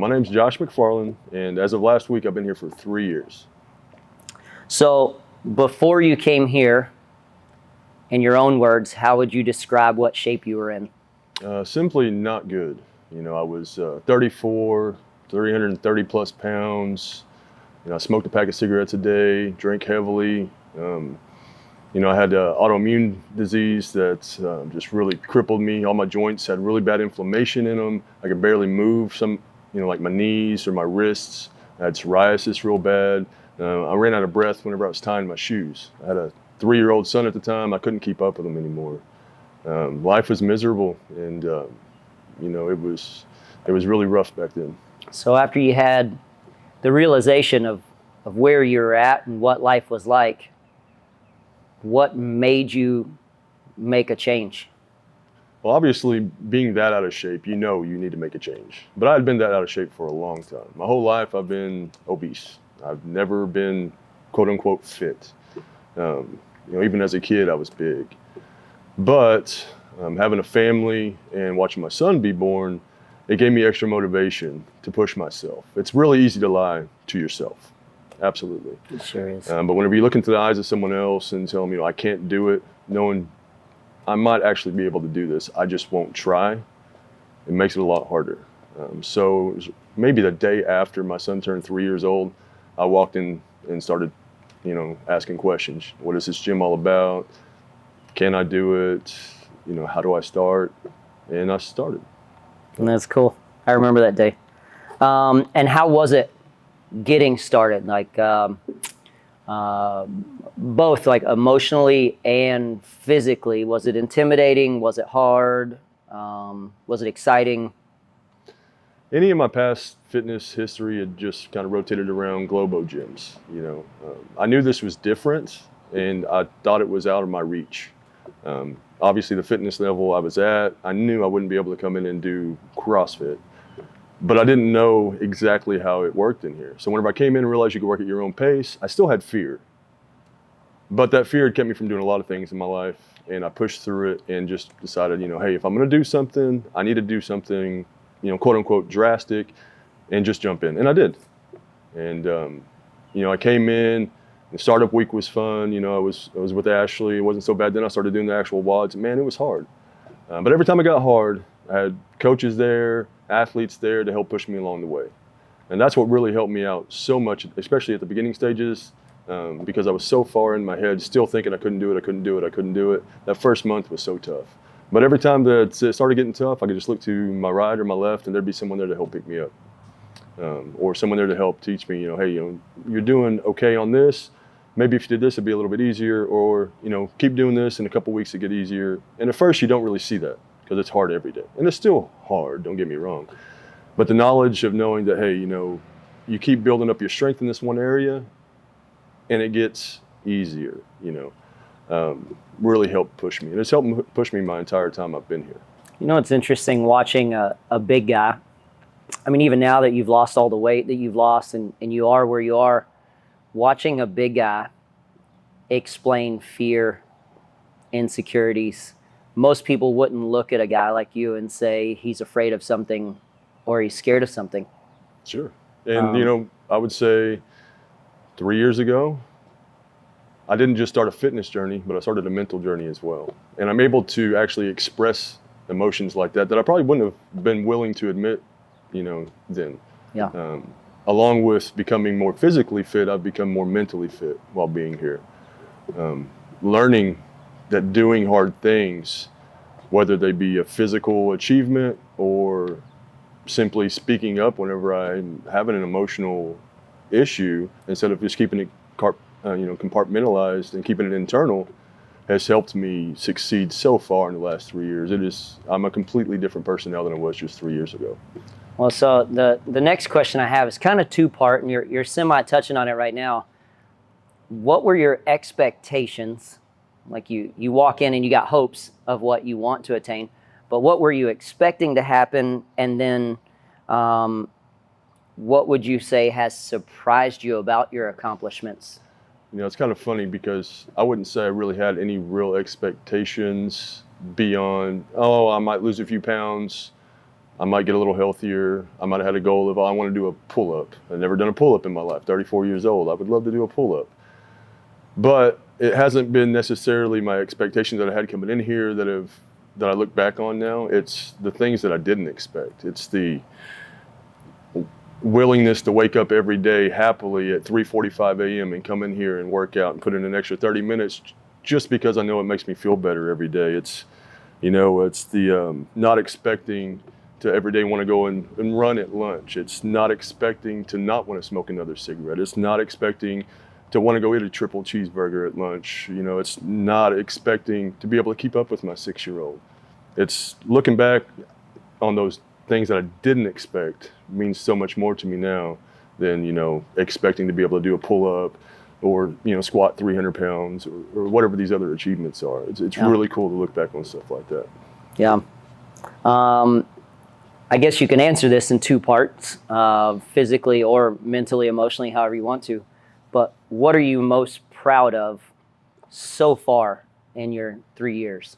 My name's Josh McFarland, and as of last week, I've been here for 3 years. So before you came here, in your own words, how would you describe what shape you were in? Simply not good. I was 34, 330 plus pounds. I smoked a pack of cigarettes a day, drank heavily. I had autoimmune disease that just really crippled me. All my joints had really bad inflammation in them. I could barely move some, like my knees or my wrists. I had psoriasis real bad. I ran out of breath whenever I was tying my shoes. I had a 3-year-old son at the time. I couldn't keep up with him anymore. Life was miserable, and it was really rough back then. So after you had the realization of where you were at and what life was like, what made you make a change? Well, obviously, being that out of shape, you need to make a change. But I had been that out of shape for a long time. My whole life, I've been obese. I've never been, quote unquote, fit. Even as a kid, I was big. But having a family and watching my son be born, it gave me extra motivation to push myself. It's really easy to lie to yourself. Absolutely. It sure is. But whenever you look into the eyes of someone else and tell them, I can't do it, knowing I might actually be able to do this, I just won't try, it makes it a lot harder. So maybe the day after my son turned 3 years old, I walked in and started, asking questions. What is this gym all about? Can I do it? How do I start? And I started. And that's cool. I remember that day. And how was it getting started? Like both like emotionally and physically. Was it intimidating? Was it hard? Was it exciting? Any of my past fitness history had just kind of rotated around Globo gyms. I knew this was different, and I thought it was out of my reach. Obviously, the fitness level I was at, I knew I wouldn't be able to come in and do CrossFit, but I didn't know exactly how it worked in here. So whenever I came in and realized you could work at your own pace, I still had fear. But that fear had kept me from doing a lot of things in my life, and I pushed through it and just decided, hey, if I'm going to do something, I need to do something, quote unquote, drastic, and just jump in. And I did. And, I came in, the startup week was fun. I was with Ashley. It wasn't so bad. Then I started doing the actual WODs. Man, it was hard. But every time it got hard, I had coaches there, athletes there to help push me along the way. And that's what really helped me out so much, especially at the beginning stages, because I was so far in my head, still thinking I couldn't do it. That first month was so tough. But every time that it started getting tough, I could just look to my right or my left, and there'd be someone there to help pick me up. Or someone there to help teach me, hey, you're doing okay on this. Maybe if you did this, it'd be a little bit easier, or, keep doing this, in a couple weeks it'd get easier. And at first you don't really see that because it's hard every day. And it's still hard, don't get me wrong. But the knowledge of knowing that, hey, you keep building up your strength in this one area and it gets easier, really helped push me. And it's helped push me my entire time I've been here. It's interesting watching a big guy. I mean, even now that you've lost all the weight that you've lost and you are where you are, watching a big guy explain fear, insecurities. Most people wouldn't look at a guy like you and say he's afraid of something or he's scared of something. Sure. And, I would say 3 years ago, I didn't just start a fitness journey, but I started a mental journey as well. And I'm able to actually express emotions like that I probably wouldn't have been willing to admit, then. Yeah. Along with becoming more physically fit, I've become more mentally fit while being here. Learning that doing hard things, whether they be a physical achievement or simply speaking up whenever I'm having an emotional issue, instead of just keeping it compartmentalized and keeping it internal, has helped me succeed so far in the last 3 years. I'm a completely different person now than I was just 3 years ago. Well, so the next question I have is kind of two-part, and you're semi-touching on it right now. What were your expectations? Like you walk in and you got hopes of what you want to attain, but what were you expecting to happen? And then what would you say has surprised you about your accomplishments? It's kind of funny because I wouldn't say I really had any real expectations beyond, I might lose a few pounds. I might get a little healthier. I might have had a goal of, oh, I want to do a pull-up. I've never done a pull-up in my life, 34 years old. I would love to do a pull-up. But it hasn't been necessarily my expectations that I had coming in here that I look back on now. It's the things that I didn't expect. It's the willingness to wake up every day happily at 3:45 a.m. and come in here and work out and put in an extra 30 minutes just because I know it makes me feel better every day. It's, it's the not expecting to every day want to go and run at lunch. It's not expecting to not want to smoke another cigarette. It's not expecting to want to go eat a triple cheeseburger at lunch. It's not expecting to be able to keep up with my 6-year-old. It's looking back on those things that I didn't expect means so much more to me now than, expecting to be able to do a pull-up or, squat 300 pounds or whatever these other achievements are. It's really cool to look back on stuff like that. Yeah. I guess you can answer this in 2 parts, physically or mentally, emotionally, however you want to. But what are you most proud of so far in your 3 years?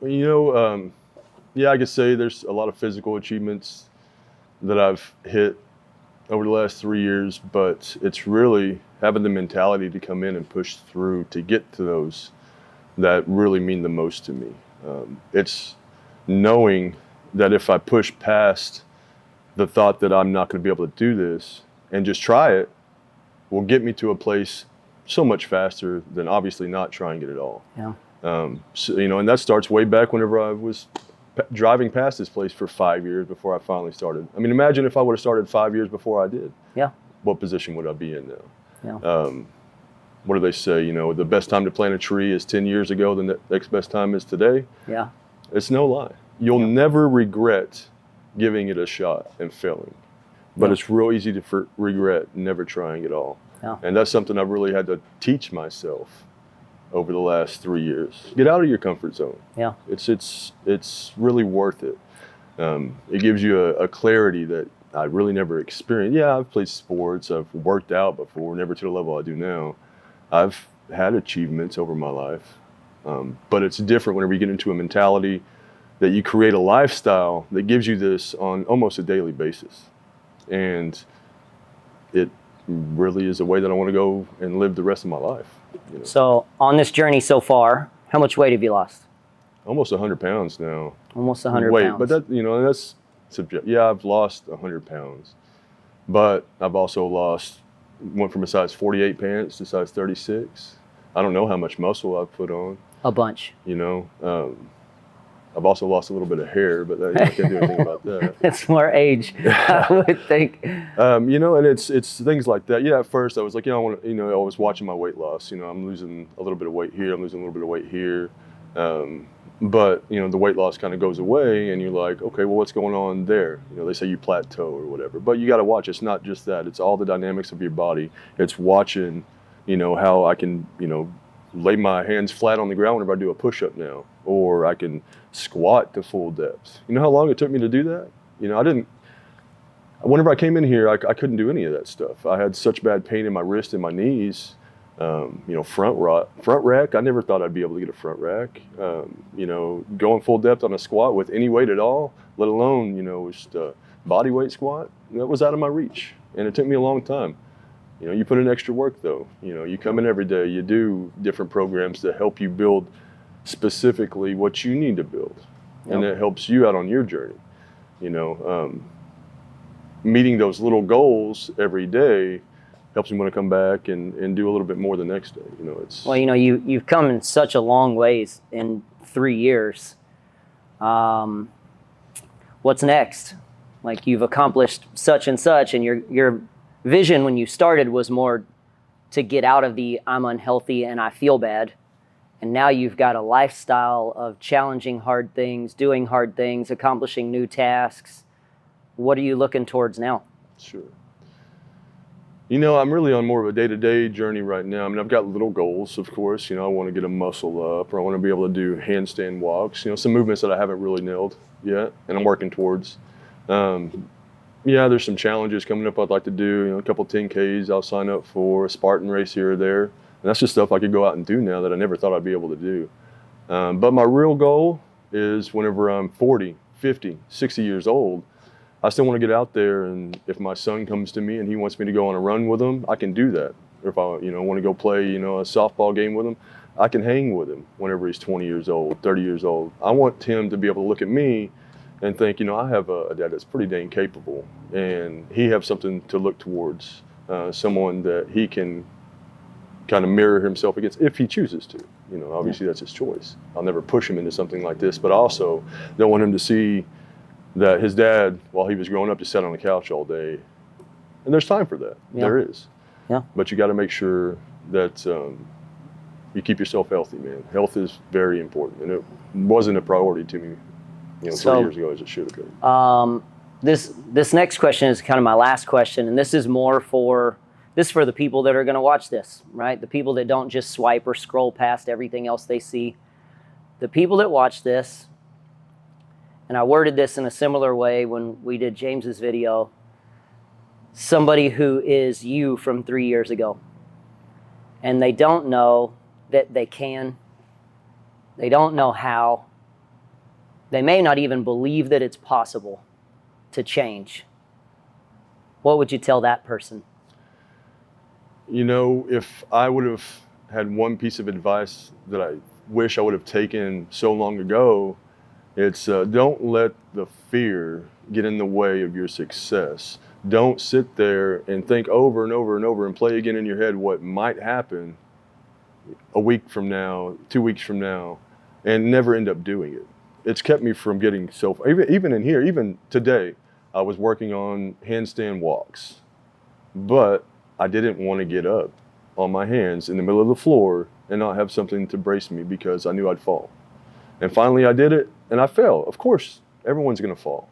Yeah, I could say there's a lot of physical achievements that I've hit over the last 3 years, but it's really having the mentality to come in and push through to get to those that really mean the most to me. It's knowing that if I push past the thought that I'm not going to be able to do this and just try it, will get me to a place so much faster than obviously not trying it at all. Yeah. And that starts way back whenever I was driving past this place for 5 years before I finally started. I mean, imagine if I would have started 5 years before I did. Yeah. What position would I be in now? Yeah. What do they say? The best time to plant a tree is 10 years ago. The next best time is today. Yeah. It's no lie. You'll never regret giving it a shot and failing. But it's real easy to regret never trying at all. Yeah. And that's something I've really had to teach myself over the last 3 years. Get out of your comfort zone. Yeah. It's really worth it. It gives you a clarity that I really never experienced. Yeah, I've played sports. I've worked out before, never to the level I do now. I've had achievements over my life. But it's different whenever you get into a mentality that you create a lifestyle that gives you this on almost a daily basis. And it really is a way that I want to go and live the rest of my life. So on this journey so far, how much weight have you lost? Almost 100 pounds now. Almost 100 weight, pounds. but that's subjective. Yeah, I've lost 100 pounds, but I've also went from a size 48 pants to size 36. I don't know how much muscle I've put on. A bunch. I've also lost a little bit of hair, but I can't do anything about that. It's more age, I would think. And it's things like that. Yeah, at first I was like, I was watching my weight loss. I'm losing a little bit of weight here. I'm losing a little bit of weight here. But the weight loss kind of goes away and you're like, okay, well, what's going on there? They say you plateau or whatever, but you got to watch. It's not just that. It's all the dynamics of your body. It's watching, how I can, lay my hands flat on the ground whenever I do a push-up now, or I can squat to full depth. You know how long it took me to do that? Whenever I came in here, I couldn't do any of that stuff. I had such bad pain in my wrist and my knees. Front rack, I never thought I'd be able to get a front rack. Going full depth on a squat with any weight at all, let alone, just a body weight squat, that was out of my reach. And it took me a long time. You put in extra work though. You come in every day, you do different programs to help you build specifically what you need to build. Yep. And that helps you out on your journey. Meeting those little goals every day helps me want to come back and do a little bit more the next day. Well, you've come in such a long ways in 3 years. What's next? Like, you've accomplished such and such, and your vision when you started was more to get out of the I'm unhealthy and I feel bad. And now you've got a lifestyle of challenging hard things, doing hard things, accomplishing new tasks. What are you looking towards now? Sure. I'm really on more of a day-to-day journey right now. I mean, I've got little goals, of course. I want to get a muscle up, or I want to be able to do handstand walks. Some movements that I haven't really nailed yet, and I'm working towards. There's some challenges coming up I'd like to do. A couple 10Ks I'll sign up for, a Spartan race here or there. And that's just stuff I could go out and do now that I never thought I'd be able to do. But my real goal is whenever I'm 40, 50, 60 years old, I still want to get out there, and if my son comes to me and he wants me to go on a run with him, I can do that. Or if I, want to go play, a softball game with him, I can hang with him whenever he's 20 years old, 30 years old. I want him to be able to look at me and think, I have a dad that's pretty dang capable, and he has something to look towards, someone that he can kind of mirror himself against if he chooses to. Obviously that's his choice. I'll never push him into something like this, but I also don't want him to see that his dad, while he was growing up, just sat on the couch all day. And there's time for that. Yeah. There is. Yeah. But you got to make sure that you keep yourself healthy, man. Health is very important, and it wasn't a priority to me, 3 years ago as it should have been. This next question is kind of my last question, and this is for the people that are going to watch this, right? The people that don't just swipe or scroll past everything else they see. The people that watch this, and I worded this in a similar way when we did James's video, somebody who is you from 3 years ago, and they don't know that they can, they don't know how, they may not even believe that it's possible to change. What would you tell that person? If I would have had one piece of advice that I wish I would have taken so long ago, it's don't let the fear get in the way of your success. Don't sit there and think over and over and over and play again in your head what might happen a week from now, 2 weeks from now, and never end up doing it. It's kept me from getting even in here, even today, I was working on handstand walks, but I didn't want to get up on my hands in the middle of the floor and not have something to brace me because I knew I'd fall. And finally I did it, and I fell. Of course, everyone's going to fall,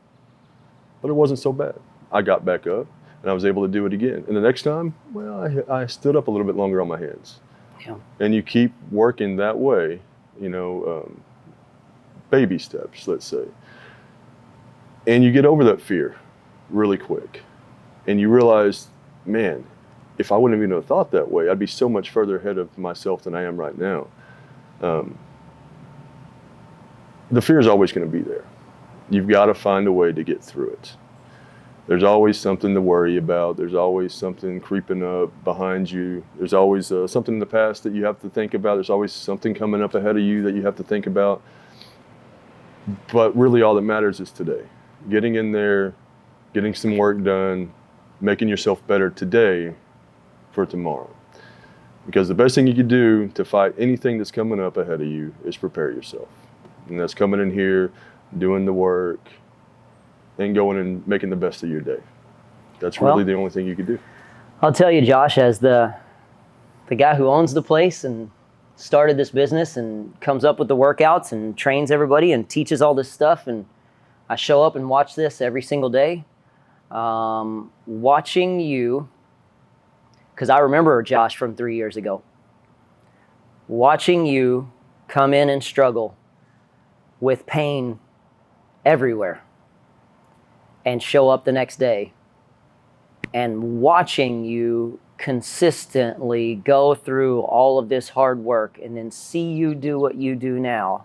but it wasn't so bad. I got back up, and I was able to do it again. And the next time, I stood up a little bit longer on my hands. Yeah. And you keep working that way, baby steps, let's say. And you get over that fear really quick. And you realize, man, if I wouldn't have even thought that way, I'd be so much further ahead of myself than I am right now. The fear is always going to be there. You've got to find a way to get through it. There's always something to worry about. There's always something creeping up behind you. There's always something in the past that you have to think about. There's always something coming up ahead of you that you have to think about. But really all that matters is today. Getting in there, getting some work done, making yourself better today for tomorrow. Because the best thing you can do to fight anything that's coming up ahead of you is prepare yourself. And that's coming in here, doing the work, and going and making the best of your day. That's really the only thing you can do. I'll tell you, Josh, as the guy who owns the place and started this business and comes up with the workouts and trains everybody and teaches all this stuff, and I show up and watch this every single day, watching you, because I remember Josh from 3 years ago, watching you come in and struggle with pain everywhere and show up the next day, and watching you consistently go through all of this hard work and then see you do what you do now.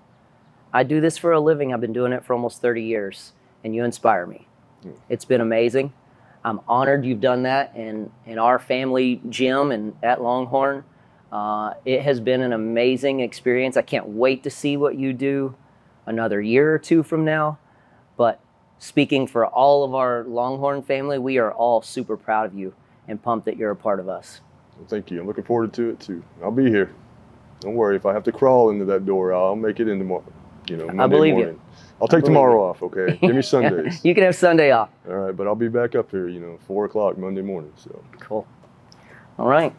I do this for a living. I've been doing it for almost 30 years, and you inspire me. It's been amazing. I'm honored you've done that in our family gym and at Longhorn. It has been an amazing experience. I can't wait to see what you do another year or two from now. But speaking for all of our Longhorn family, we are all super proud of you and pumped that you're a part of us. Well, thank you. I'm looking forward to it too. I'll be here. Don't worry. If I have to crawl into that door, I'll make it in tomorrow. Monday I believe morning. you. I'll take tomorrow off, okay? Give me Sundays. You can have Sunday off. All right, but I'll be back up here, 4 o'clock Monday morning. So Cool. All right.